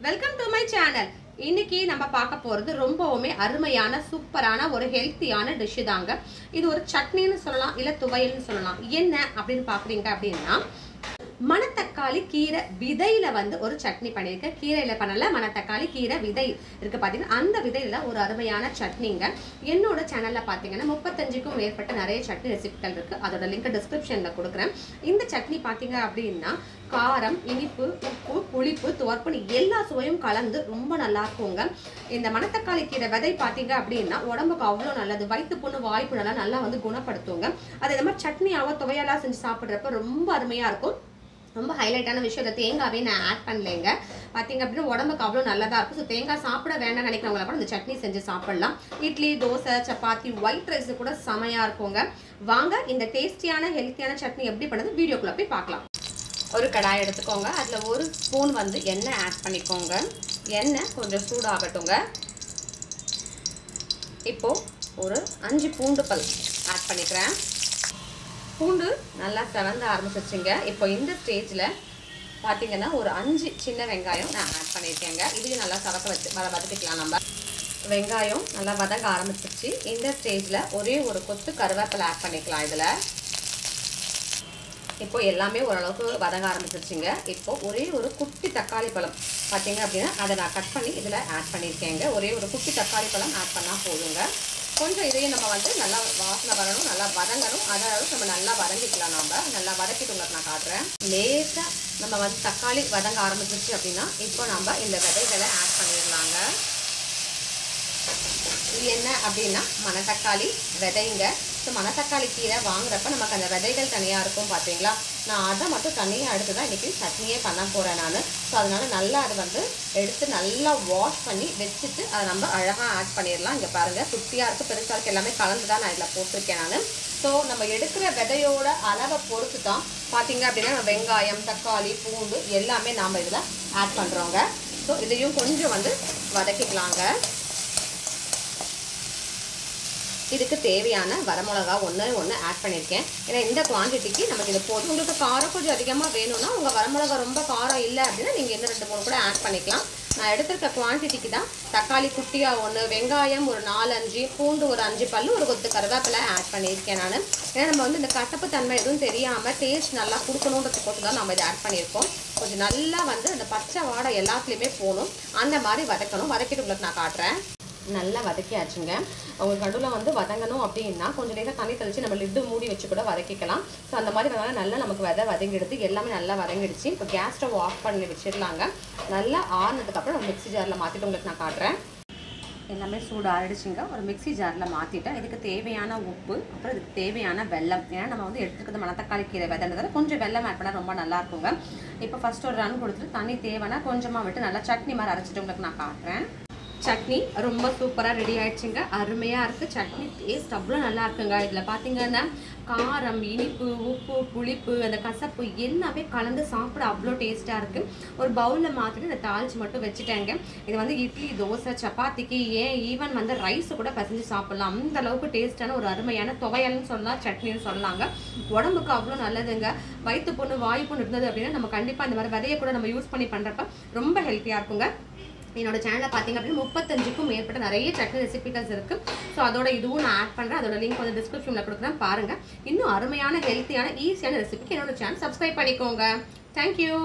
Welcome to my channel. இன்னைக்கு நம்ம பார்க்க போறது ரொம்பவுமே அருமையான சூப்பரான ஒரு ஹெல்த்தியான டிஷ் தாங்க. இது ஒரு சட்னின்னு சொல்லலாம், இல்ல துவையல்னு சொல்லலாம். என்ன அப்படின்னு பாக்குறீங்க அப்படின்னா, மணத்தக்காளி கீரை விதையில வந்து ஒரு சட்னி பண்ணியிருக்கேன். கீரையில பண்ணல, மணத்தக்காளி கீரை விதை இருக்கு பாத்தீங்கன்னா, அந்த விதையில ஒரு அருமையான சட்னிங்க. என்னோட சேனல்ல பாத்தீங்கன்னா 35க்கும் மேற்பட்ட நிறைய சட்னி ரெசிபிகள் இருக்கு. அதோட லிங்க் டிஸ்கிரிப்ஷன்ல கொடுக்குறேன். இந்த சட்னி பாத்தீங்க அப்படின்னா காரம், இனிப்பு, உப்பு, புளிப்பு, துவர்ப்புன்னு எல்லா சுவையும் கலந்து ரொம்ப நல்லா இருக்குங்க. இந்த மணத்தக்காளி கீரை விதை பாத்தீங்க அப்படின்னா உடம்புக்கு அவ்வளோ நல்லது. வயிற்று புண்ணு, வாய்ப்பு நல்லா வந்து குணப்படுத்துங்க. அது இந்த மாதிரி சட்னியாவோ துவையலா செஞ்சு சாப்பிட்றப்ப ரொம்ப அருமையா இருக்கும். ரொம்ப ஹைலைட்டான விஷயம், இந்த தேங்காவே நான் ஆட் பண்ணலைங்க. பார்த்தீங்க அப்படின்னா உடம்புக்கு அவ்வளோ நல்லதாக இருக்கும். ஸோ தேங்காய் சாப்பிட வேண்டாம்னு நினைக்கிறவங்கள கூட இந்த சட்னி செஞ்சு சாப்பிடலாம். இட்லி, தோசை, சப்பாத்தி, ஒயிட் ரைஸ் கூட செமையாக இருக்குங்க. வாங்க இந்த டேஸ்டியான ஹெல்த்தியான சட்னி எப்படி பண்ணது வீடியோக்குள்ளே போய் பார்க்கலாம். ஒரு கடாய் எடுத்துக்கோங்க. அதில் ஒரு ஸ்பூன் வந்து எண்ணெய் ஆட் பண்ணிக்கோங்க. எண்ணெய் கொஞ்சம் சூடாகட்டுங்க. இப்போது ஒரு 5 பூண்டு பல் ஆட் பண்ணிக்கிறேன். பூண்டு நல்லா செவந்த ஆரம்பிச்சிருச்சுங்க. இப்போ இந்த ஸ்டேஜில் பார்த்தீங்கன்னா ஒரு 5 சின்ன வெங்காயம் நான் ஆட் பண்ணியிருக்கேங்க. இதையும் நல்லா வதக்கிக்கலாம். நம்ம வெங்காயம் நல்லா வதங்க ஆரம்பிச்சிருச்சு. இந்த ஸ்டேஜில் ஒரே ஒரு கொத்து கருவேப்பிலை ஆட் பண்ணிக்கலாம். இதில் இப்போ எல்லாமே ஓரளவுக்கு வதங்க ஆரம்பிச்சிருச்சுங்க. இப்போ ஒரே ஒரு குட்டி தக்காளி பழம் பார்த்தீங்க அப்படின்னா அதை நான் கட் பண்ணி இதில் ஆட் பண்ணியிருக்கேங்க. ஒரே ஒரு குட்டி தக்காளி பழம் ஆட் பண்ணால் போதுங்க. கொஞ்சம் இதையும் நம்ம வந்து நல்லா வாசனை வரணும், நல்லா வதங்கணும். அதாவது நம்ம நல்லா வதங்கிக்கலாம். நம்ம நல்லா வதக்கிட்டு உங்களுக்கு நான் காட்டுறேன். லேசாக நம்ம வந்து தக்காளி வதங்க ஆரம்பிச்சிருச்சு அப்படின்னா இப்போ நம்ம இந்த விதைகளை ஆட் பண்ணிடலாங்க. இது என்ன அப்படின்னா மணத்தக்காளி விதைங்க. ஸோ மணத்தக்காளி கீரை வாங்குறப்ப நமக்கு அந்த விதைகள் தனியாக இருக்கும் பார்த்தீங்களா. நான் அதை மட்டும் தனியாக எடுத்து தான் இன்றைக்கி சட்னியே பண்ண போகிறேன் நான். ஸோ அதனால் நல்லா அதை வந்து எடுத்து நல்லா வாஷ் பண்ணி வச்சுட்டு அதை நம்ம அழகாக ஆட் பண்ணிடலாம். இங்கே பாருங்கள், குட்டியாக இருக்குது, பெருசாக இருக்குது, எல்லாமே கலந்து தான் நான் இதில் போட்டிருக்கேன் நான். ஸோ நம்ம எடுக்கிற விதையோட அளவை பொறுத்து தான் பார்த்தீங்க அப்படின்னா வெங்காயம், தக்காளி, பூண்டு எல்லாமே நாம் இதில் ஆட் பண்ணுறோங்க. ஸோ இதையும் கொஞ்சம் வந்து வதக்கிக்கலாங்க. இதுக்கு தேவையான வரமிளகா ஒன்று ஆட் பண்ணியிருக்கேன். ஏன்னா இந்த குவான்டிட்டிக்கு நமக்கு இது போதும். உங்களுக்கு காரம் கொஞ்சம் அதிகமாக வேணும்னா உங்கள் வரமிளகா ரொம்ப காரம் இல்லை அப்படின்னா நீங்கள் இன்னும் 2-3 கூட ஆட் பண்ணிக்கலாம். நான் எடுத்துருக்க குவான்டிட்டிக்கு தான் தக்காளி குட்டியாக 1, வெங்காயம் ஒரு 4-5, பூண்டு ஒரு 5 பல்லு, ஒரு கொத்து கருவேப்பிலை ஆட் பண்ணியிருக்கேன் நான். ஏன்னா நம்ம வந்து இந்த கசப்பு தன்மை எதுவும் தெரியாமல் டேஸ்ட் நல்லா கொடுக்கணுன்றதுக்கோசம் தான் நம்ம இதை ஆட் பண்ணியிருக்கோம். கொஞ்சம் நல்லா வந்து அந்த பச்சை வாடை எல்லாத்துலேயுமே போகணும். அந்த மாதிரி வதக்கணும். வதக்கிட்டு உங்களுக்கு நான் காட்டுறேன். நல்லா வதக்கியாச்சுங்க. உங்களுக்கு நடுவில் வந்து வதங்கணும் அப்படின்னா கொஞ்சம் நேரம் தண்ணி தெளித்து நம்ம லிட்டு மூடி வச்சு கூட வதக்கிக்கலாம். ஸோ அந்த மாதிரி நல்லா நமக்கு வதங்கிடுது. எல்லாமே நல்லா வதங்கிடுச்சு. இப்போ கேஸ் ஸ்டவ் ஆஃப் பண்ணி வச்சிடலாங்க. நல்லா ஆறுனதுக்கப்புறம் நம்ம மிக்ஸி ஜாரில் மாற்றிட்டு உங்களுக்கு நான் காட்டுறேன். எல்லாமே சூடு ஆறிடுச்சுங்க. ஒரு மிக்ஸி ஜாரில் மாற்றிட்டேன். இதுக்கு தேவையான உப்பு, அப்புறம் இதுக்கு தேவையான வெல்லம். ஏன்னா நம்ம வந்து எடுத்துக்கிறது மணத்தக்காளி கீரை விதைன்றதால கொஞ்சம் வெல்லம் ஆட் பண்ணால் ரொம்ப நல்லா இருக்குங்க. இப்போ ஃபஸ்ட்டு ஒரு ரன் கொடுத்துட்டு தண்ணி தேவைன்னா கொஞ்சமாக விட்டு நல்லா சட்னி மாதிரி அரைச்சிட்டு உங்களுக்கு நான் காட்டுறேன். சட்னி ரொம்ப சூப்பராக ரெடி ஆயிடுச்சுங்க. அருமையாக இருக்குது. சட்னி டேஸ்ட் அவ்வளோ நல்லா இருக்குங்க. இதில் பார்த்தீங்கன்னா காரம், இனிப்பு, உப்பு, புளிப்பு, அந்த கசப்பு எல்லாமே கலந்து சாப்பிட அவ்வளோ டேஸ்ட்டாக இருக்குது. ஒரு பவுலில் மாற்றிட்டு இந்த தாளிச்சு மட்டும் வச்சுட்டேங்க. இது வந்து இட்லி, தோசை, சப்பாத்திக்கு, ஏன் ஈவன் வந்து ரைஸு கூட பசஞ்சு சாப்பிட்லாம். அந்த அளவுக்கு டேஸ்ட்டான ஒரு அருமையான துவையல்னு சொல்லலாம், சட்னின்னு சொல்லலாங்க. உடம்புக்கு அவ்வளோ நல்லதுங்க. வயிற்று புண்ணு, வாயு புண்ணு இருந்தது அப்படின்னா நம்ம கண்டிப்பாக இந்த மாதிரி விதையை கூட நம்ம யூஸ் பண்ணி பண்ணுறப்ப ரொம்ப ஹெல்த்தியாக இருக்குங்க. என்னோட சேனலில் பார்த்தீங்க அப்படின்னா 35க்கும் மேற்பட்ட நிறைய சட்னி ரெசிபிஸ் இருக்குது. ஸோ அதோட இதுவும் நான் ஆட் பண்ணுறேன். அதோட லிங்க் வந்து டிஸ்கிரிப்ஷனில் கொடுக்குறேன். பாருங்கள். இன்னும் அருமையான ஹெல்த்தியான ஈஸியான ரெசிபிக்கு என்னோட சேனல் சப்ஸ்கிரைப் பண்ணிக்கோங்க. தேங்க்யூ.